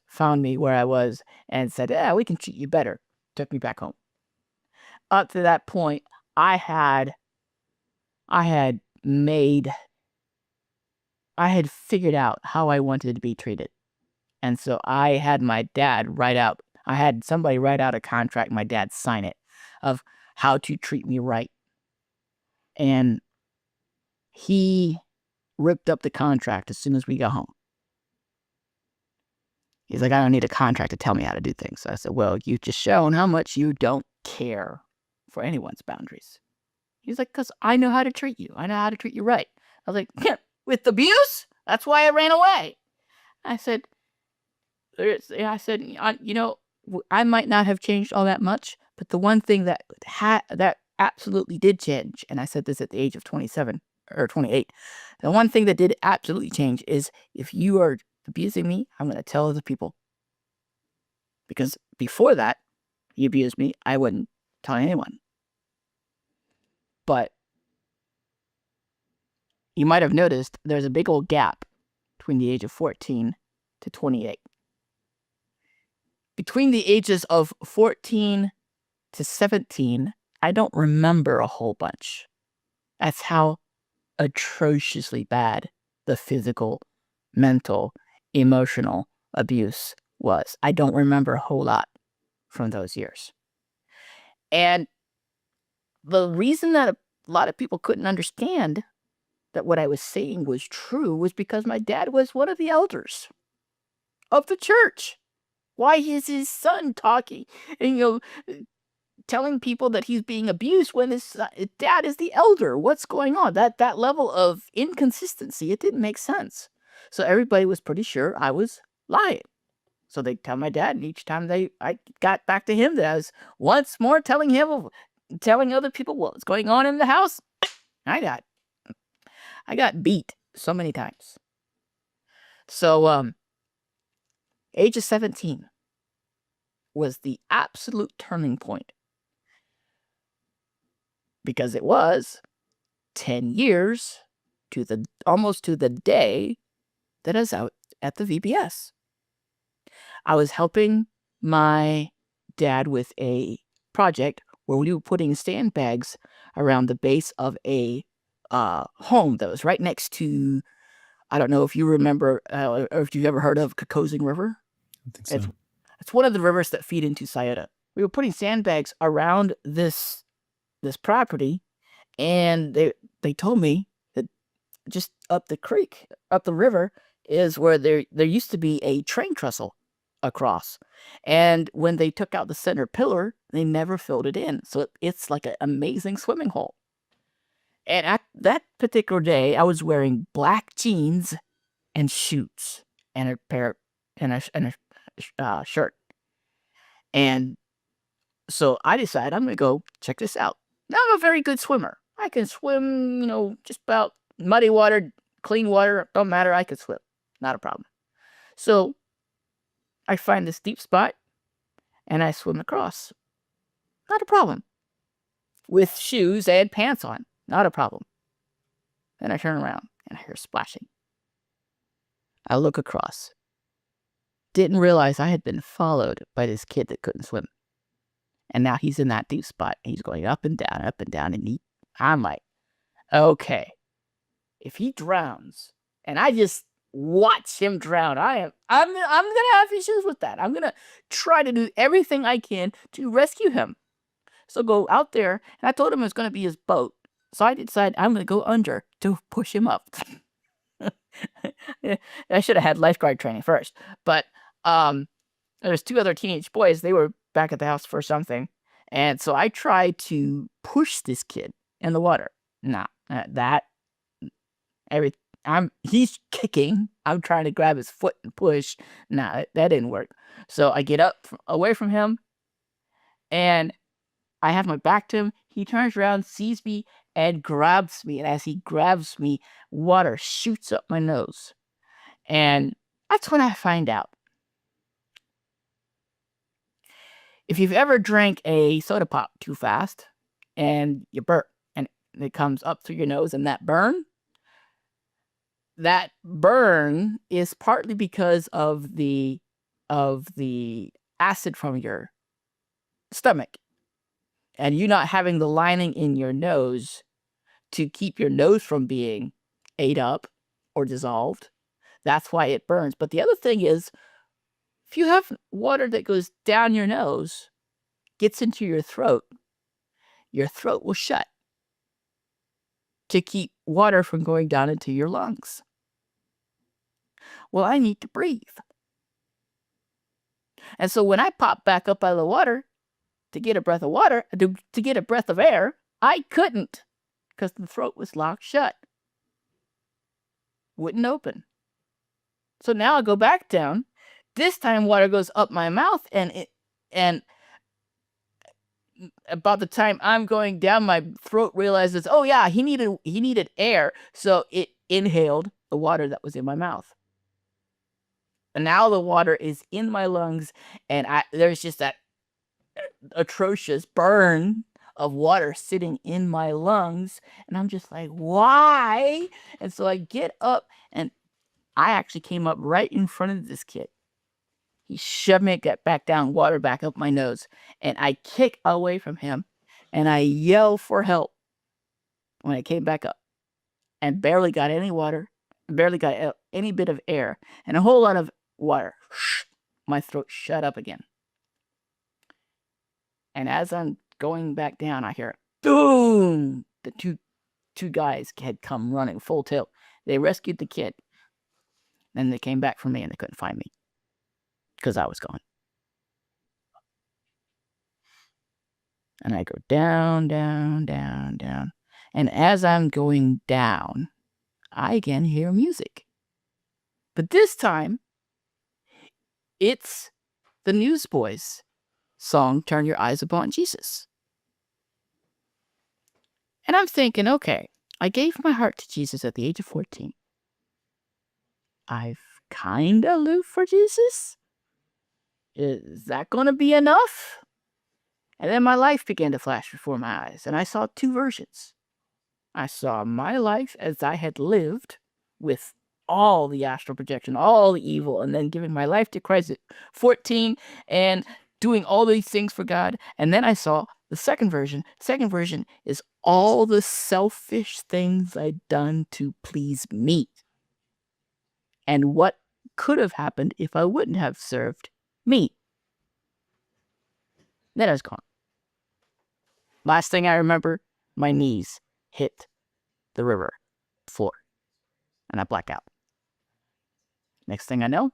found me where I was and said, "Yeah, we can treat you better." Took me back home. Up to that point, I had I had made I had figured out how I wanted to be treated. And so I had my dad write out I had somebody write out a contract, my dad sign it, of how to treat me right. And he ripped up the contract as soon as we got home. He's like, "I don't need a contract to tell me how to do things." So I said, "Well, you've just shown how much you don't care for anyone's boundaries." He's like, "'Cause I know how to treat you. I know how to treat you right." I was like, "Yeah, with abuse? That's why I ran away." I said, I might not have changed all that much, but the one thing that absolutely did change, and I said this at the age of 27 or 28, the one thing that did absolutely change is if you are abusing me, I'm going to tell other people. Because before that, he abused me, I wouldn't tell anyone. But you might have noticed there's a big old gap between the age of 14 to 28. Between the ages of 14 to 17, I don't remember a whole bunch. That's how atrociously bad the physical, mental, emotional abuse was. I don't remember a whole lot from those years. And the reason that a lot of people couldn't understand that what I was saying was true was because my dad was one of the elders of the church. Why is his son talking and, telling people that he's being abused when his dad is the elder? What's going on? That level of inconsistency, it didn't make sense. So everybody was pretty sure I was lying. So they tell my dad, and each time I got back to him, that I was once more telling other people what's going on in the house. I got beat so many times. So age of 17 was the absolute turning point, because it was 10 years almost to the day that I was out at the VBS. I was helping my dad with a project where we were putting sandbags around the base of a home that was right next to, I don't know if you remember, or if you've ever heard of Kokosing River. I think so. It's one of the rivers that feed into Scioto. We were putting sandbags around this property, and they told me that just up the river, is where there used to be a train trestle across. And when they took out the center pillar, they never filled it in. So it's like an amazing swimming hole. And at that particular day, I was wearing black jeans and shoes and a pair and a shirt. And so I decided I'm going to go check this out. Now, I'm a very good swimmer. I can swim, just about muddy water, clean water, don't matter. I can swim. Not a problem. So I find this deep spot and I swim across. Not a problem. With shoes and pants on. Not a problem. Then I turn around and I hear splashing. I look across. Didn't realize I had been followed by this kid that couldn't swim. And now he's in that deep spot. He's going up and down, and I'm like, okay, if he drowns, and I just watch him drown, I'm gonna have issues with that. I'm gonna try to do everything I can to rescue him. So go out there, and I told him it was gonna be his boat. So I decided I'm gonna go under to push him up. I should have had lifeguard training first, but there's two other teenage boys. They were back at the house for something, and so I tried to push this kid in the water. Nah, he's kicking. I'm trying to grab his foot and push. Nah, that didn't work. So I get up away from him, and I have my back to him. He turns around, sees me, and grabs me. And as he grabs me, water shoots up my nose. And that's when I find out. If you've ever drank a soda pop too fast and you burp and it comes up through your nose, and that burn is partly because of the of the acid from your stomach, and you not having the lining in your nose to keep your nose from being ate up or dissolved. That's why it burns. But the other thing is, if you have water that goes down your nose, gets into your throat will shut to keep water from going down into your lungs. Well, I need to breathe. And so when I popped back up out of the water to get a breath of water, to get a breath of air, I couldn't because the throat was locked shut. Wouldn't open. So now I go back down. This time water goes up my mouth, and about the time I'm going down, my throat realizes, oh yeah, he needed air, so it inhaled the water that was in my mouth. And now the water is in my lungs, and there's just that atrocious burn of water sitting in my lungs, and I'm just like, why? And so I get up, and I actually came up right in front of this kid. He shoved me back down, water back up my nose, and I kick away from him, and I yell for help when I came back up, and barely got any water, barely got any bit of air, and a whole lot of water. My throat shut up again. And as I'm going back down, I hear boom. The two guys had come running full tilt. They rescued the kid. Then they came back for me, and they couldn't find me because I was gone. And I go down, down, down, down. And as I'm going down, I again hear music. But this time, it's the Newsboys song, Turn Your Eyes Upon Jesus. And I'm thinking, okay, I gave my heart to Jesus at the age of 14. I've kind of lived for Jesus. Is that going to be enough? And then my life began to flash before my eyes, and I saw two versions. I saw my life as I had lived with all the astral projection, all the evil, and then giving my life to Christ at 14 and doing all these things for God. And then I saw the second version. Second version is all the selfish things I'd done to please me, and what could have happened if I wouldn't have served me. Then I was gone. Last thing I remember, my knees hit the river floor, and I black out. Next thing I know,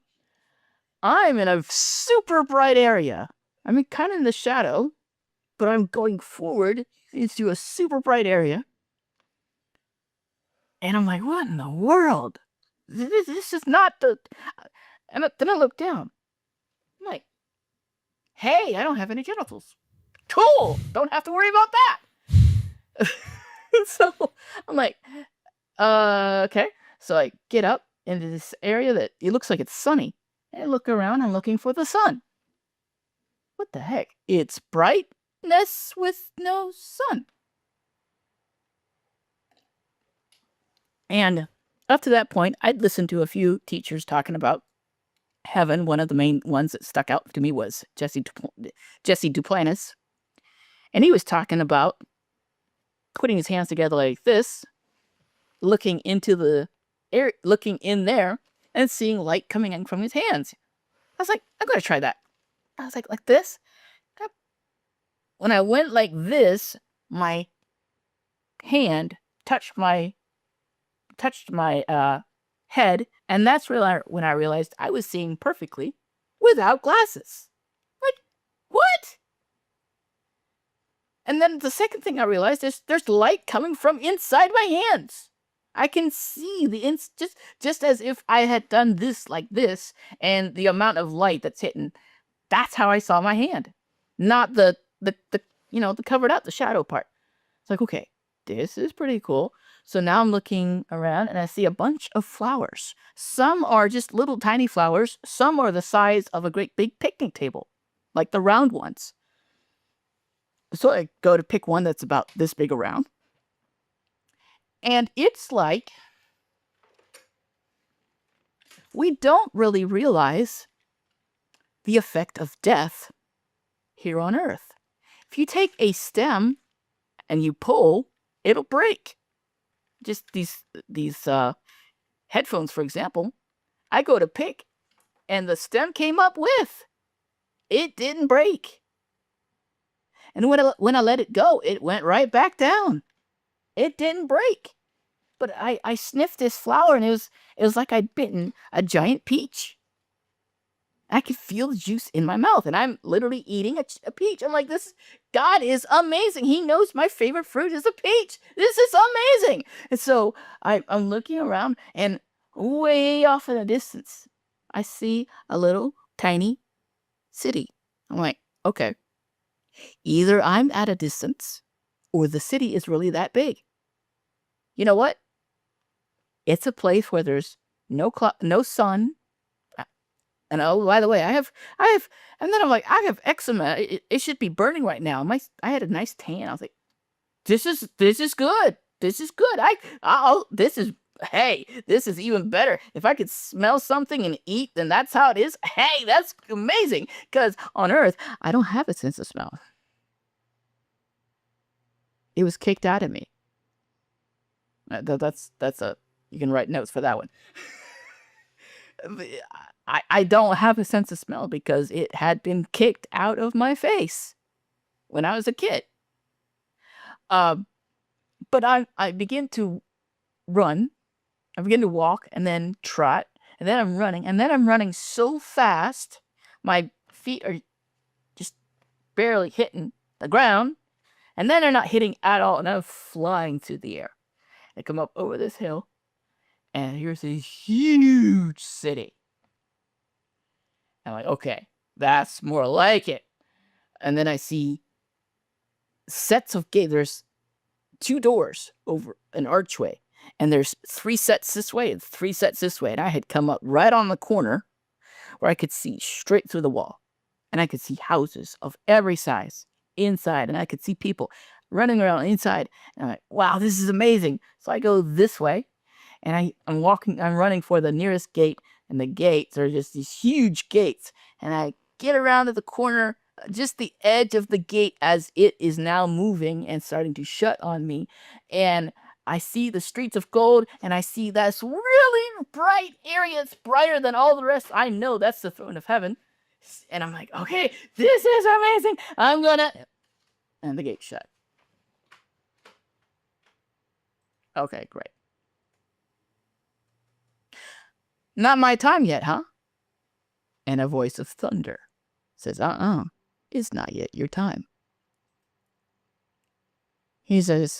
I'm in a super bright area. I mean, kind of in the shadow, but I'm going forward into a super bright area. And I'm like, what in the world? This is not the... And then I look down. I'm like, hey, I don't have any genitals. Cool! Don't have to worry about that. So I'm like, okay. So I get up into this area that it looks like it's sunny. And I look around, I'm looking for the sun. What the heck? It's brightness with no sun. And up to that point, I'd listened to a few teachers talking about heaven. One of the main ones that stuck out to me was Jesse Duplantis. And he was talking about putting his hands together like this, looking into the air, looking in there, and seeing light coming in from his hands. I was like, I'm going to try that. I was like this. When I went like this, my hand touched my head, and that's when I realized I was seeing perfectly without glasses. Like, what? And then the second thing I realized is there's light coming from inside my hands. I can see the just as if I had done this like this, and the amount of light that's hitting. That's how I saw my hand, not the covered up, the shadow part. It's like, okay, this is pretty cool. So now I'm looking around and I see a bunch of flowers. Some are just little tiny flowers. Some are the size of a great big picnic table, like the round ones. So I go to pick one that's about this big around. And it's like, we don't really realize the effect of death here on Earth. If you take a stem and you pull, it'll break. Just these headphones, for example, I go to pick, and the stem came up with. It didn't break. And when I let it go, it went right back down. It didn't break. But I sniffed this flower, and it was like I'd bitten a giant peach. I could feel the juice in my mouth, and I'm literally eating a peach. I'm like, God is amazing. He knows my favorite fruit is a peach. This is amazing. And so I'm looking around, and way off in the distance, I see a little tiny city. I'm like, okay, either I'm at a distance, or the city is really that big. You know what? It's a place where there's no sun. And oh, by the way, I have, and then I'm like, I have eczema. It should be burning right now. I had a nice tan. I was like, this is good. This is good. Hey, this is even better. If I could smell something and eat, then that's how it is. Hey, that's amazing. Because on Earth, I don't have a sense of smell. It was kicked out of me. You can write notes for that one. I don't have a sense of smell because it had been kicked out of my face when I was a kid. But I begin to run. I begin to walk and then trot. And then I'm running. And then I'm running so fast, my feet are just barely hitting the ground. And then they're not hitting at all. And I'm flying through the air. I come up over this hill. And here's a huge city. I'm like, okay, that's more like it. And then I see sets of gates. There's 2 doors over an archway. And there's 3 sets this way and 3 sets this way. And I had come up right on the corner where I could see straight through the wall. And I could see houses of every size inside. And I could see people running around inside. And I'm like, wow, this is amazing. So I go this way. And I'm running for the nearest gate. And the gates are just these huge gates. And I get around to the corner, just the edge of the gate as it is now moving and starting to shut on me. And I see the streets of gold, and I see this really bright area. It's brighter than all the rest. I know that's the throne of heaven. And I'm like, okay, this is amazing. And the gate shut. Okay, great. Not my time yet, huh? And a voice of thunder says, it's not yet your time. I said,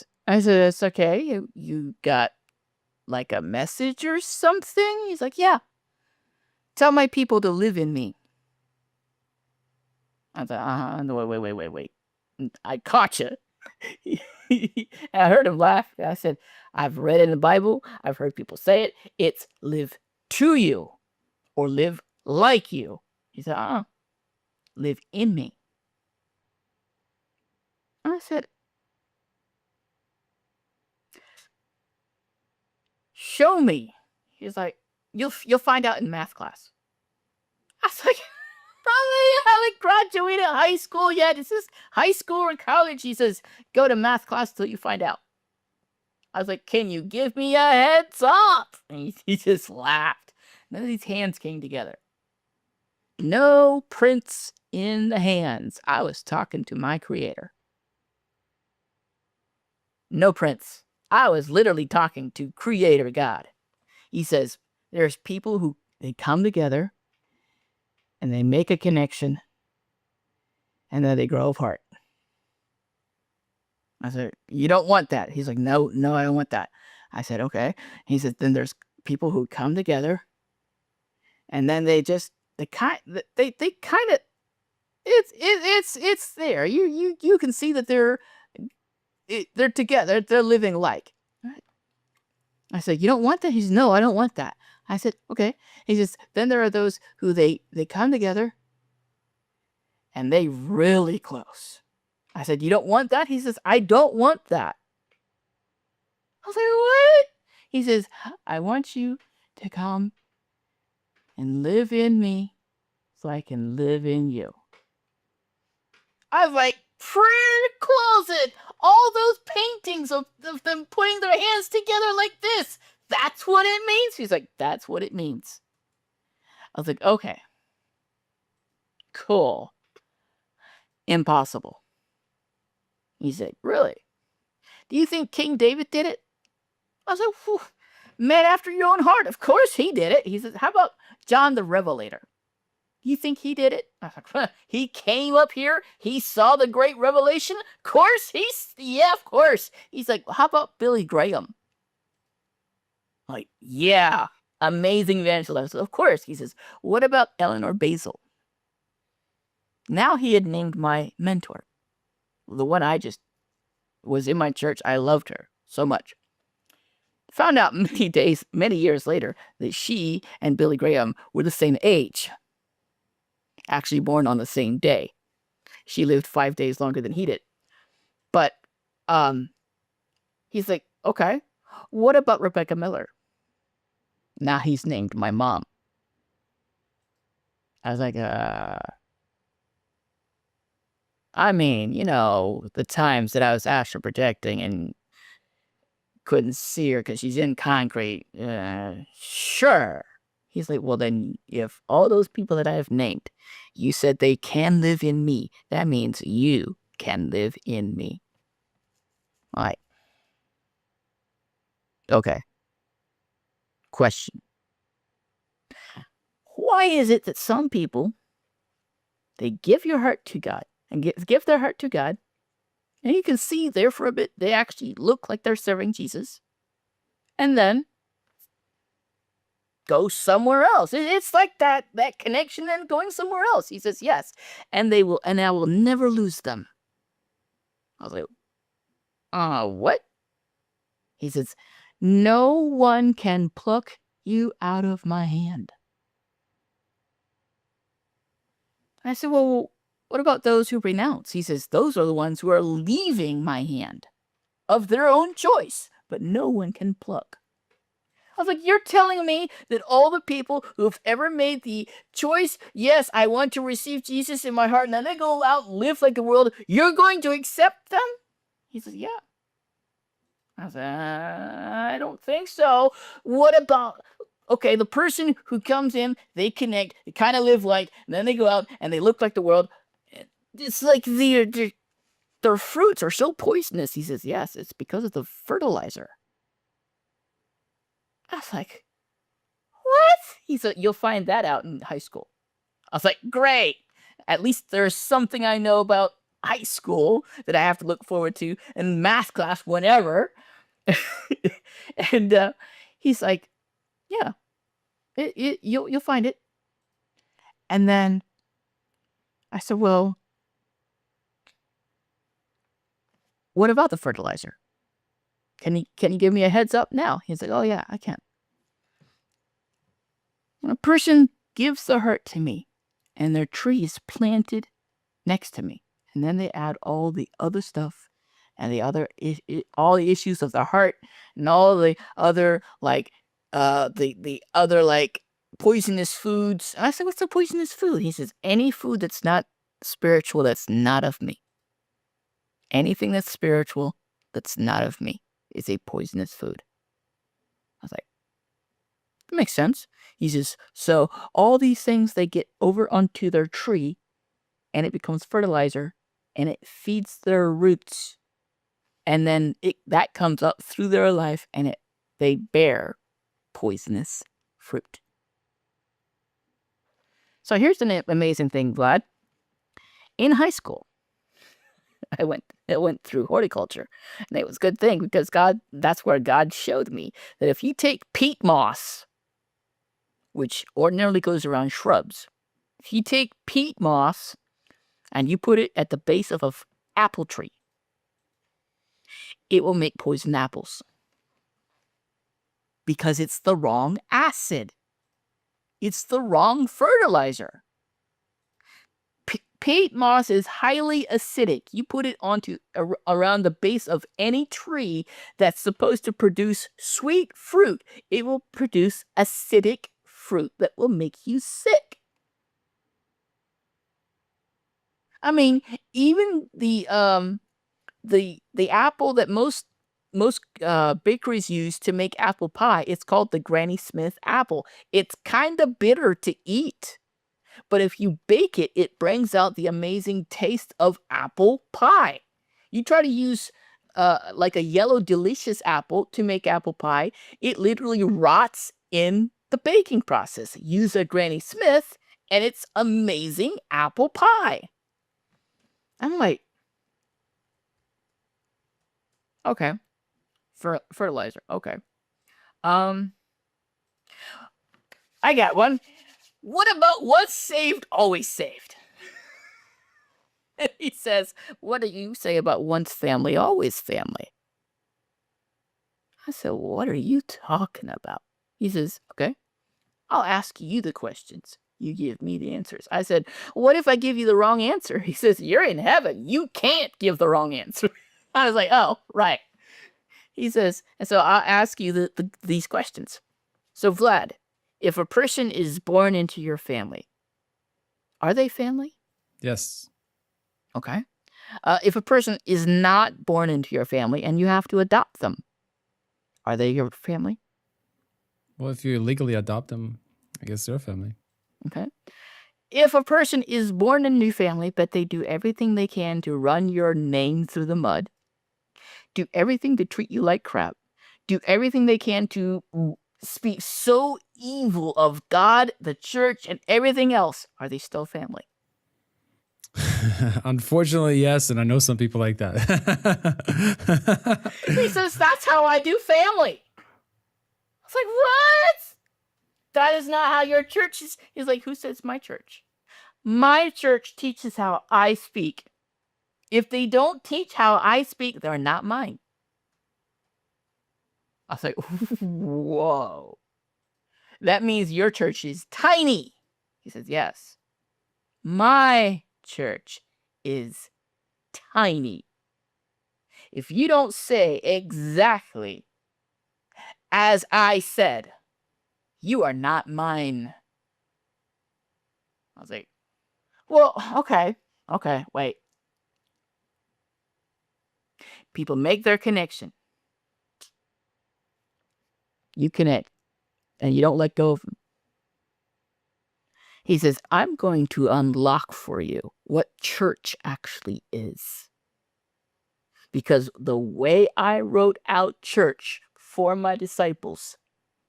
it's okay. You got like a message or something? He's like, yeah. Tell my people to live in me. I thought, wait. I caught you. I heard him laugh. I said, I've read it in the Bible. I've heard people say it. It's live to you or live like you. He said, live in me. I said, show me. He's like, you'll find out in math class. I was like, I haven't graduated high school yet. Is this high school or college? He says, go to math class till you find out. I was like, can you give me a heads up? And he just laughed. None of these hands came together. No prints in the hands. I was talking to my creator. No prints. I was literally talking to Creator God. He says, there's people who they come together and they make a connection and then they grow apart. I said, you don't want that. He's like, no, I don't want that. I said, okay. He said, then there's people who come together and then it's there. You can see that they're together. They're living like. I said, you don't want that? He says, no, I don't want that. I said, okay. He says, then there are those who they come together and they really close. I said, you don't want that? He says, I don't want that. I was like, what? He says, I want you to come and live in me so I can live in you. I was like, prayer closet! All those paintings of them putting their hands together like this. That's what it means? He's like, that's what it means. I was like, okay. Cool. Impossible. He said, really? Do you think King David did it? I was like, whew, man after your own heart. Of course he did it. He said, how about John the Revelator? Do you think he did it? I was like, huh, he came up here. He saw the great revelation. Of course. Yeah, of course. He's like, how about Billy Graham? Like, yeah, amazing evangelist. Of course. He says, what about Eleanor Basil? Now he had named my mentor. The one I just was in my church. I loved her so much. Found out many years later, that she and Billy Graham were the same age. Actually born on the same day. She lived 5 days longer than he did. But he's like, okay, what about Rebecca Miller? Now he's named my mom. I was like, I mean, you know, the times that I was astral projecting and couldn't see her because she's in concrete. Sure. He's like, well, then if all those people that I have named, you said they can live in me, that means you can live in me. All right. Okay. Question. Why is it that some people, they give your heart to God and give their heart to God, and you can see there for a bit, they actually look like they're serving Jesus, and then go somewhere else. It's like that connection and going somewhere else. He says, yes, and I will never lose them. I was like, what? He says, no one can pluck you out of my hand. I said, well, what about those who renounce? He says, those are the ones who are leaving my hand of their own choice, but no one can pluck. I was like, you're telling me that all the people who've ever made the choice, yes, I want to receive Jesus in my heart, and then they go out and live like the world, you're going to accept them? He says, yeah. I was like, I don't think so. What about, okay, the person who comes in, they connect, they kind of live like, and then they go out and they look like the world. It's like their fruits are so poisonous. He says, yes, it's because of the fertilizer. I was like, what? He said, you'll find that out in high school. I was like, great. At least there's something I know about high school that I have to look forward to in math class whenever. And he's like, yeah, you'll find it. And then I said, well, what about the fertilizer? Can you give me a heads up now? He's like, oh yeah, I can. When a person gives their heart to me and their tree is planted next to me, and then they add all the other stuff and the other all the issues of their heart and all the other like the other like poisonous foods. I said, what's the poisonous food? He says, any food that's not spiritual, that's not of me. Anything that's spiritual, that's not of me, is a poisonous food. I was like, that makes sense. He says, so all these things, they get over onto their tree and it becomes fertilizer and it feeds their roots. And then that comes up through their life and they bear poisonous fruit. So here's the amazing thing, Vlad. In high school, I went through horticulture, and it was a good thing because that's where God showed me that if you take peat moss, which ordinarily goes around shrubs, if you take peat moss and you put it at the base of an apple tree, it will make poison apples because it's the wrong acid. It's the wrong fertilizer. Peat moss is highly acidic. You put it around the base of any tree that's supposed to produce sweet fruit, it will produce acidic fruit that will make you sick. I mean, even the apple that most bakeries use to make apple pie, it's called the Granny Smith apple. It's kind of bitter to eat, but if you bake it, it brings out the amazing taste of apple pie. You try to use like a yellow delicious apple to make apple pie, it literally rots in the baking process. Use a Granny Smith, and it's amazing apple pie. I'm like, okay, fertilizer. Okay. Um, I got one. What about once saved, always saved? And he says, what do you say about once family, always family? I said, what are you talking about? He says, okay, I'll ask you the questions. You give me the answers. I said, what if I give you the wrong answer? He says, you're in heaven. You can't give the wrong answer. I was like, oh, right. He says, and so I'll ask you these questions. So, Vlad, if a person is born into your family, are they family? Yes. Okay. If a person is not born into your family and you have to adopt them, are they your family? Well, if you legally adopt them, I guess they're family. Okay. If a person is born in a new family, but they do everything they can to run your name through the mud, do everything to treat you like crap, do everything they can to speak so evil of God, the church, and everything else, are they still family? Unfortunately, yes, and I know some people like that. He says, that's how I do family. I was like, what? That is not how your church is. He's like, who says my church? My church teaches how I speak. If they don't teach how I speak, they're not mine. I was like, whoa. That means your church is tiny. He says, yes. My church is tiny. If you don't say exactly as I said, you are not mine. I was like, well, okay, wait. People make their connection. You connect, and you don't let go of them. He says, I'm going to unlock for you what church actually is. Because the way I wrote out church for my disciples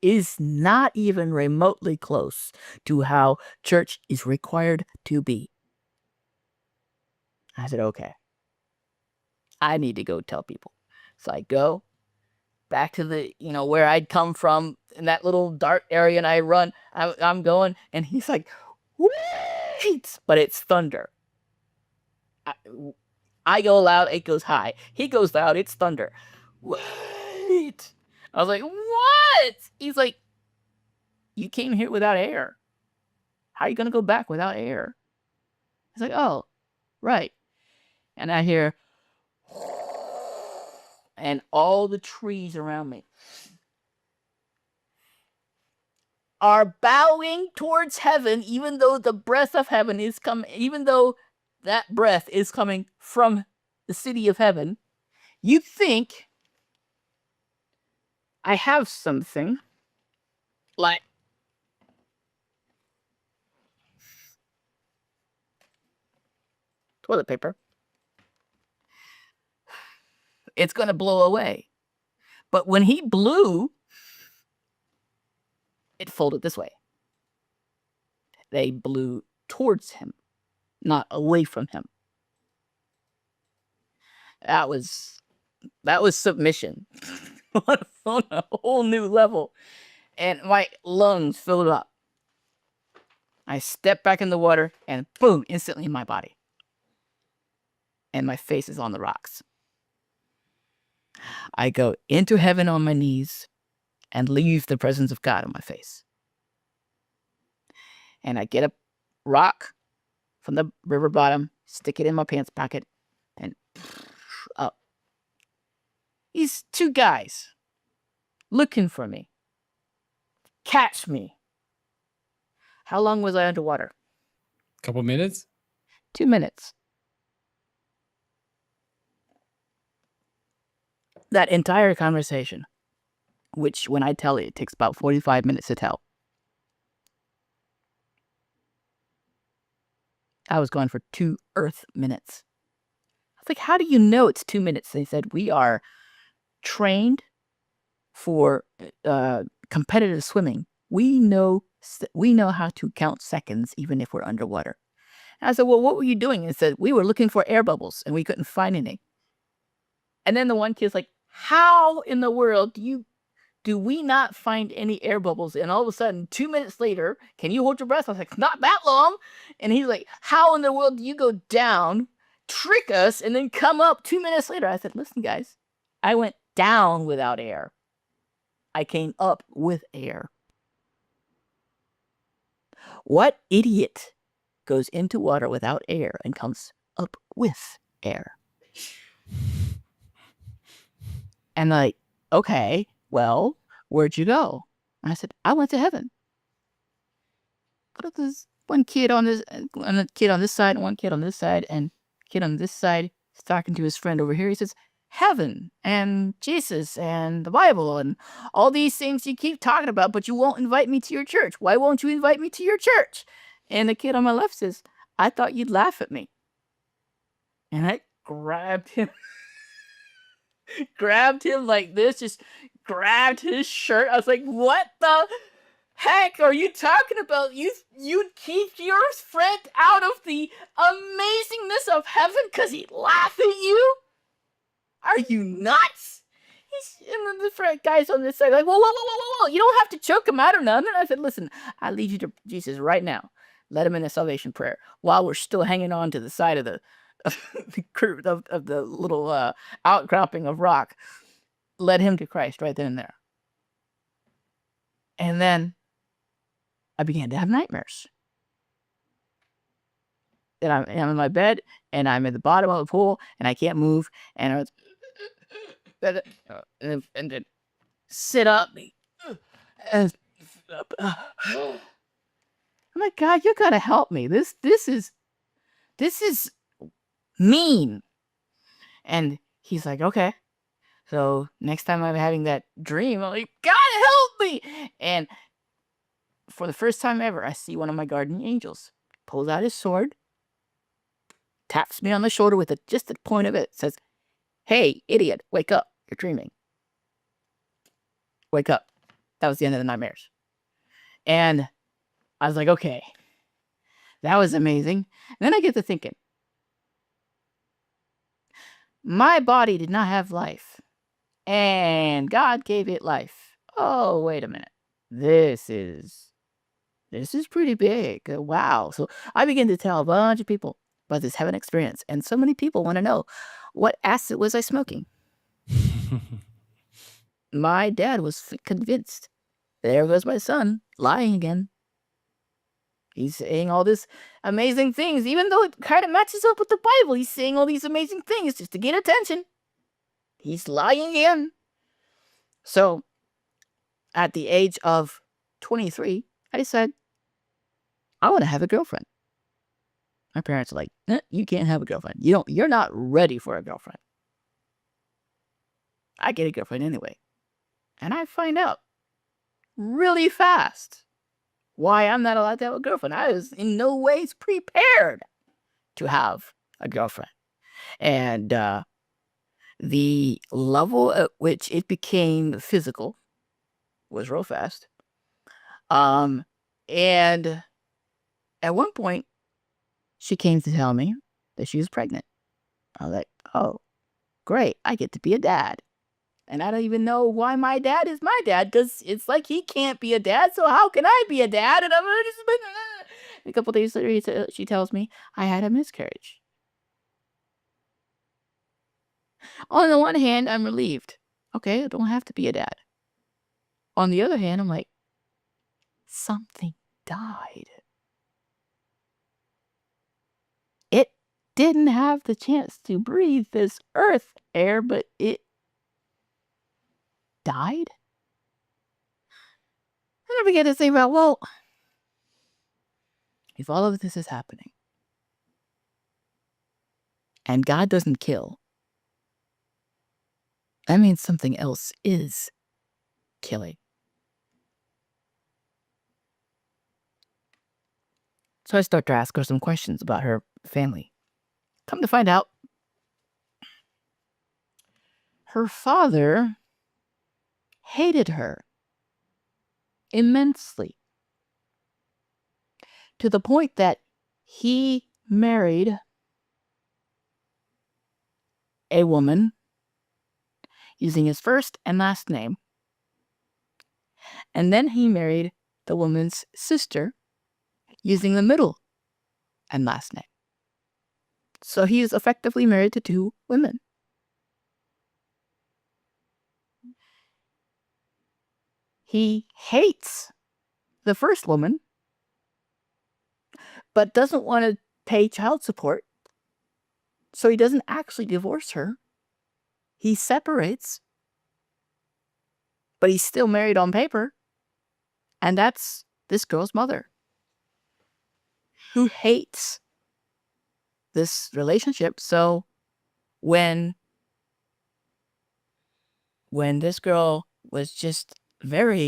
is not even remotely close to how church is required to be. I said, okay, I need to go tell people. So I go back to the, where I'd come from in that little dark area, and I run. I'm going, and he's like, wait, but it's thunder. I go loud, it goes high. He goes loud, it's thunder. Wait. I was like, what? He's like, you came here without air. How are you going to go back without air? He's like, oh, right. And I hear, and all the trees around me are bowing towards heaven, even though the breath of heaven is coming, even though that breath is coming from the city of heaven. You think I have something like toilet paper. It's going to blow away. But when he blew, it folded this way. They blew towards him, not away from him. That was submission on a whole new level. And my lungs filled up. I stepped back in the water, and boom, instantly in my body. And my face is on the rocks. I go into heaven on my knees and leave the presence of God on my face. And I get a rock from the river bottom, stick it in my pants pocket, and up. These two guys looking for me. Catch me. How long was I underwater? Couple minutes? 2 minutes. That entire conversation, which when I tell it takes about 45 minutes to tell, I was gone for 2 Earth minutes. I was like, how do you know it's 2 minutes? They said, we are trained for competitive swimming. We know how to count seconds even if we're underwater. And I said, well, what were you doing? And said, we were looking for air bubbles and we couldn't find any. And then the one kid's like, how in the world do we not find any air bubbles? And all of a sudden, 2 minutes later, can you hold your breath? I was like, not that long. And he's like, how in the world do you go down, trick us, and then come up 2 minutes later? I said, listen, guys, I went down without air. I came up with air. What idiot goes into water without air and comes up with air? And like, okay, well, where'd you go? And I said, I went to heaven. But there's one kid on this, and a kid on this side, and one kid on this side, and kid on this side is talking to his friend over here. He says, heaven and Jesus and the Bible and all these things you keep talking about, but you won't invite me to your church. Why won't you invite me to your church? And the kid on my left says, I thought you'd laugh at me. And I grabbed him. Grabbed him like this, just grabbed his shirt. I was like, what the heck are you talking about? You'd keep your friend out of the amazingness of heaven because he'd laugh at you? Are you nuts? And then the friend guys on this side like, whoa, you don't have to choke him out or nothing. And I said, listen, I lead you to Jesus right now. Let him in a salvation prayer while we're still hanging on to the side of the of the little outcropping of rock. Led him to Christ right then and there. And then I began to have nightmares. And I'm in my bed, and I'm at the bottom of the pool, and I can't move, and I was, and then sit up, and I'm like, God, you gotta help me. This is mean. And he's like, okay. So next time I'm having that dream, I'm like, God help me. And for the first time ever, I see one of my guardian angels pulls out his sword, taps me on the shoulder with just the point of it, says, hey, idiot, wake up. You're dreaming. Wake up. That was the end of the nightmares. And I was like, okay, that was amazing. And then I get to thinking, my body did not have life, and God gave it life. Oh, wait a minute. This is pretty big. Wow. So I begin to tell a bunch of people about this heaven experience, and so many people want to know, what acid was I smoking? My dad was convinced. There goes my son lying again. He's saying all this amazing things, even though it kind of matches up with the Bible. He's saying all these amazing things just to get attention. He's lying again. So, at the age of 23, I decided I want to have a girlfriend. My parents are like, you can't have a girlfriend. You're not ready for a girlfriend. I get a girlfriend anyway. And I find out really fast why I'm not allowed to have a girlfriend. I was in no ways prepared to have a girlfriend. And the level at which it became physical was real fast. And at one point, she came to tell me that she was pregnant. I was like, oh, great. I get to be a dad. And I don't even know why my dad is my dad, because it's like he can't be a dad, so how can I be a dad? And I'm just... A couple days later, she tells me I had a miscarriage. On the one hand, I'm relieved. Okay, I don't have to be a dad. On the other hand, I'm like, something died. It didn't have the chance to breathe this earth air, but it died? And I began to think about, well, if all of this is happening, and God doesn't kill, That means something else is killing. So I start to ask her some questions about her family. Come to find out, her father hated her immensely, to the point that he married a woman using his first and last name, and then he married the woman's sister using the middle and last name. So he is effectively married to 2 women. He hates the first woman, but doesn't want to pay child support, so he doesn't actually divorce her. He separates, but he's still married on paper, and that's this girl's mother, who hates this relationship. So when this girl was just very